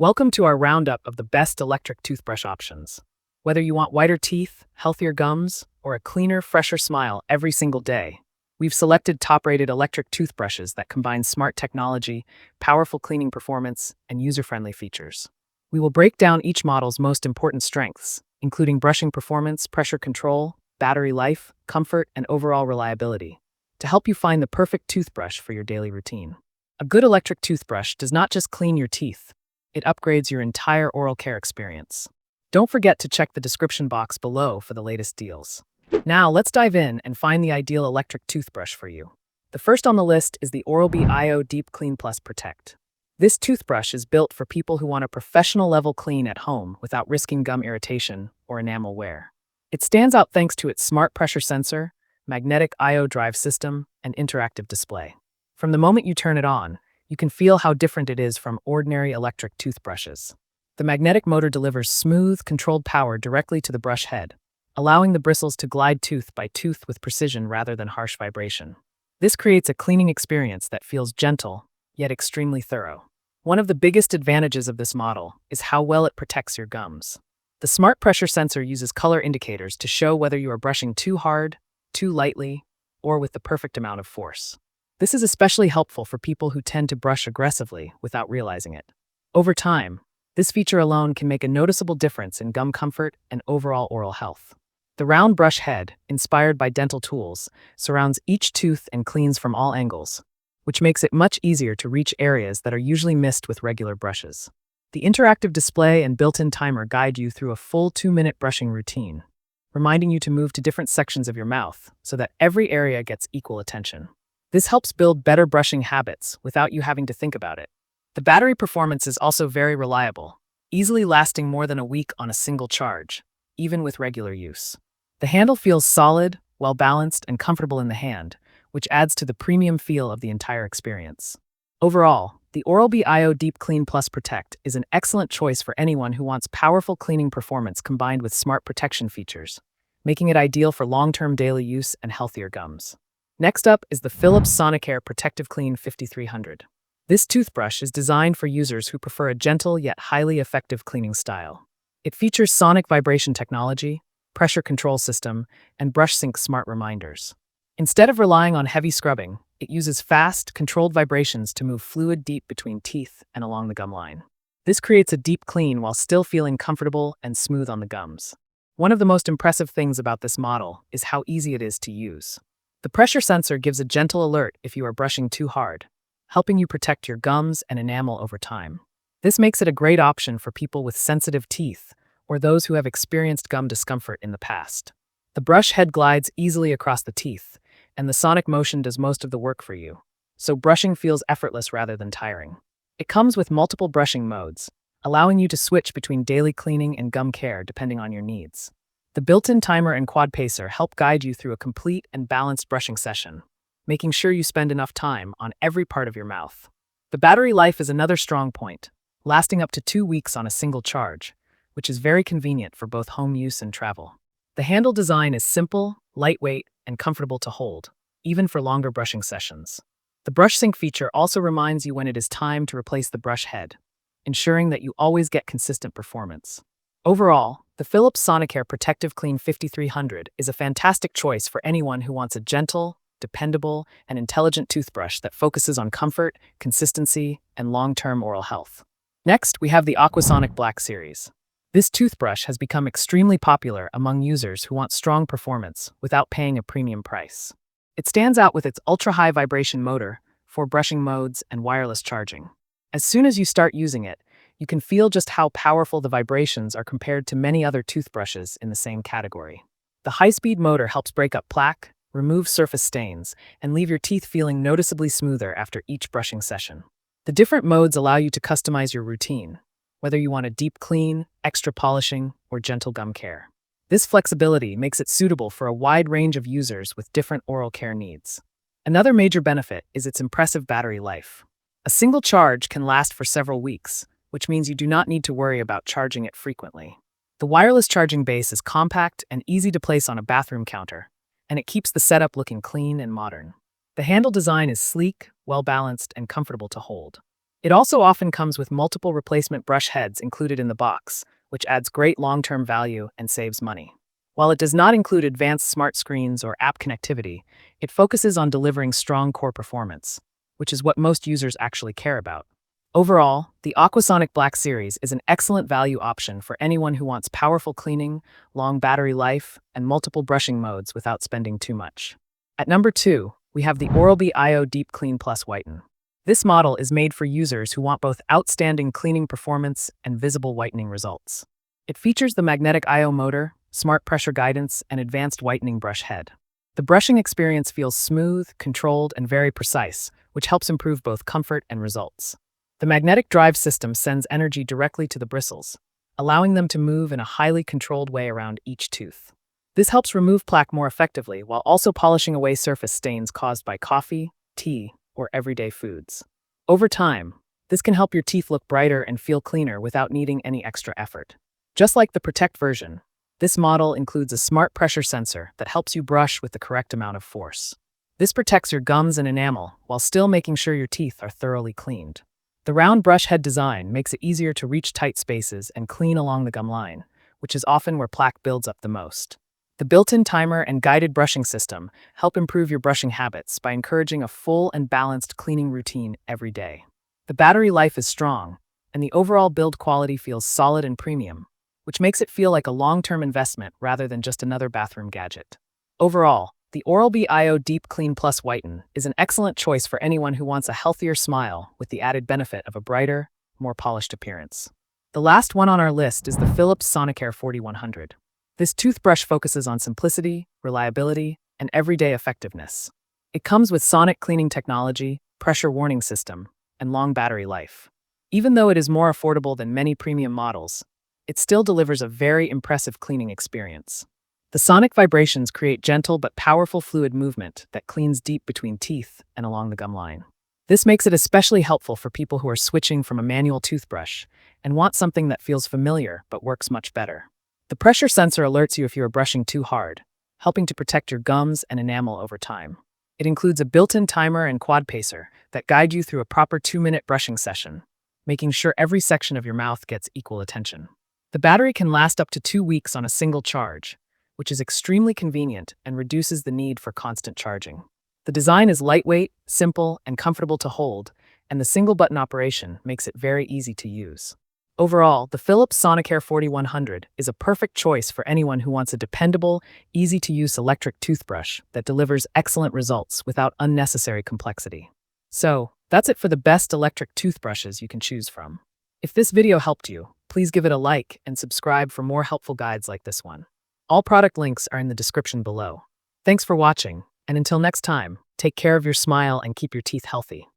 Welcome to our roundup of the best electric toothbrush options. Whether you want whiter teeth, healthier gums, or a cleaner, fresher smile every single day, we've selected top-rated electric toothbrushes that combine smart technology, powerful cleaning performance, and user-friendly features. We will break down each model's most important strengths, including brushing performance, pressure control, battery life, comfort, and overall reliability, to help you find the perfect toothbrush for your daily routine. A good electric toothbrush does not just clean your teeth, it upgrades your entire oral care experience. Don't forget to check the description box below for the latest deals. Now, let's dive in and find the ideal electric toothbrush for you. The first on the list is the Oral-B IO Deep Clean Plus Protect. This toothbrush is built for people who want a professional-level clean at home without risking gum irritation or enamel wear. It stands out thanks to its smart pressure sensor, magnetic IO drive system, and interactive display. From the moment you turn it on, you can feel how different it is from ordinary electric toothbrushes. The magnetic motor delivers smooth, controlled power directly to the brush head, allowing the bristles to glide tooth by tooth with precision rather than harsh vibration. This creates a cleaning experience that feels gentle, yet extremely thorough. One of the biggest advantages of this model is how well it protects your gums. The smart pressure sensor uses color indicators to show whether you are brushing too hard, too lightly, or with the perfect amount of force. This is especially helpful for people who tend to brush aggressively without realizing it. Over time, this feature alone can make a noticeable difference in gum comfort and overall oral health. The round brush head, inspired by dental tools, surrounds each tooth and cleans from all angles, which makes it much easier to reach areas that are usually missed with regular brushes. The interactive display and built-in timer guide you through a full 2-minute brushing routine, reminding you to move to different sections of your mouth so that every area gets equal attention. This helps build better brushing habits without you having to think about it. The battery performance is also very reliable, easily lasting more than a week on a single charge, even with regular use. The handle feels solid, well-balanced, and comfortable in the hand, which adds to the premium feel of the entire experience. Overall, the Oral-B IO Deep Clean Plus Protect is an excellent choice for anyone who wants powerful cleaning performance combined with smart protection features, making it ideal for long-term daily use and healthier gums. Next up is the Philips Sonicare Protective Clean 5300. This toothbrush is designed for users who prefer a gentle yet highly effective cleaning style. It features sonic vibration technology, pressure control system, and brush sync smart reminders. Instead of relying on heavy scrubbing, it uses fast, controlled vibrations to move fluid deep between teeth and along the gum line. This creates a deep clean while still feeling comfortable and smooth on the gums. One of the most impressive things about this model is how easy it is to use. The pressure sensor gives a gentle alert if you are brushing too hard, helping you protect your gums and enamel over time. This makes it a great option for people with sensitive teeth or those who have experienced gum discomfort in the past. The brush head glides easily across the teeth, and the sonic motion does most of the work for you, so brushing feels effortless rather than tiring. It comes with multiple brushing modes, allowing you to switch between daily cleaning and gum care depending on your needs. The built-in timer and quad pacer help guide you through a complete and balanced brushing session, making sure you spend enough time on every part of your mouth. The battery life is another strong point, lasting up to 2 weeks on a single charge, which is very convenient for both home use and travel. The handle design is simple, lightweight, and comfortable to hold, even for longer brushing sessions. The brush sync feature also reminds you when it is time to replace the brush head, ensuring that you always get consistent performance. Overall, the Philips Sonicare Protective Clean 5300 is a fantastic choice for anyone who wants a gentle, dependable, and intelligent toothbrush that focuses on comfort, consistency, and long-term oral health. Next, we have the Aquasonic Black Series. This toothbrush has become extremely popular among users who want strong performance without paying a premium price. It stands out with its ultra-high vibration motor, 4 brushing modes, and wireless charging. As soon as you start using it, you can feel just how powerful the vibrations are compared to many other toothbrushes in the same category. The high-speed motor helps break up plaque, remove surface stains, and leave your teeth feeling noticeably smoother after each brushing session. The different modes allow you to customize your routine, whether you want a deep clean, extra polishing, or gentle gum care. This flexibility makes it suitable for a wide range of users with different oral care needs. Another major benefit is its impressive battery life. A single charge can last for several weeks, which means you do not need to worry about charging it frequently. The wireless charging base is compact and easy to place on a bathroom counter, and it keeps the setup looking clean and modern. The handle design is sleek, well-balanced, and comfortable to hold. It also often comes with multiple replacement brush heads included in the box, which adds great long-term value and saves money. While it does not include advanced smart screens or app connectivity, it focuses on delivering strong core performance, which is what most users actually care about. Overall, the Aquasonic Black Series is an excellent value option for anyone who wants powerful cleaning, long battery life, and multiple brushing modes without spending too much. At number 2, we have the Oral-B IO Deep Clean Plus Whiten. This model is made for users who want both outstanding cleaning performance and visible whitening results. It features the magnetic IO motor, smart pressure guidance, and advanced whitening brush head. The brushing experience feels smooth, controlled, and very precise, which helps improve both comfort and results. The magnetic drive system sends energy directly to the bristles, allowing them to move in a highly controlled way around each tooth. This helps remove plaque more effectively while also polishing away surface stains caused by coffee, tea, or everyday foods. Over time, this can help your teeth look brighter and feel cleaner without needing any extra effort. Just like the Protect version, this model includes a smart pressure sensor that helps you brush with the correct amount of force. This protects your gums and enamel while still making sure your teeth are thoroughly cleaned. The round brush head design makes it easier to reach tight spaces and clean along the gum line, which is often where plaque builds up the most. The built-in timer and guided brushing system help improve your brushing habits by encouraging a full and balanced cleaning routine every day. The battery life is strong, and the overall build quality feels solid and premium, which makes it feel like a long-term investment rather than just another bathroom gadget. Overall, the Oral-B IO Deep Clean Plus Whiten is an excellent choice for anyone who wants a healthier smile with the added benefit of a brighter, more polished appearance. The last one on our list is the Philips Sonicare 4100. This toothbrush focuses on simplicity, reliability, and everyday effectiveness. It comes with sonic cleaning technology, pressure warning system, and long battery life. Even though it is more affordable than many premium models, it still delivers a very impressive cleaning experience. The sonic vibrations create gentle but powerful fluid movement that cleans deep between teeth and along the gum line. This makes it especially helpful for people who are switching from a manual toothbrush and want something that feels familiar but works much better. The pressure sensor alerts you if you are brushing too hard, helping to protect your gums and enamel over time. It includes a built-in timer and quad pacer that guide you through a proper 2-minute brushing session, making sure every section of your mouth gets equal attention. The battery can last up to 2 weeks on a single charge, which is extremely convenient and reduces the need for constant charging. The design is lightweight, simple, and comfortable to hold, and the single-button operation makes it very easy to use. Overall, the Philips Sonicare 4100 is a perfect choice for anyone who wants a dependable, easy-to-use electric toothbrush that delivers excellent results without unnecessary complexity. So, that's it for the best electric toothbrushes you can choose from. If this video helped you, please give it a like and subscribe for more helpful guides like this one. All product links are in the description below. Thanks for watching, and until next time, take care of your smile and keep your teeth healthy.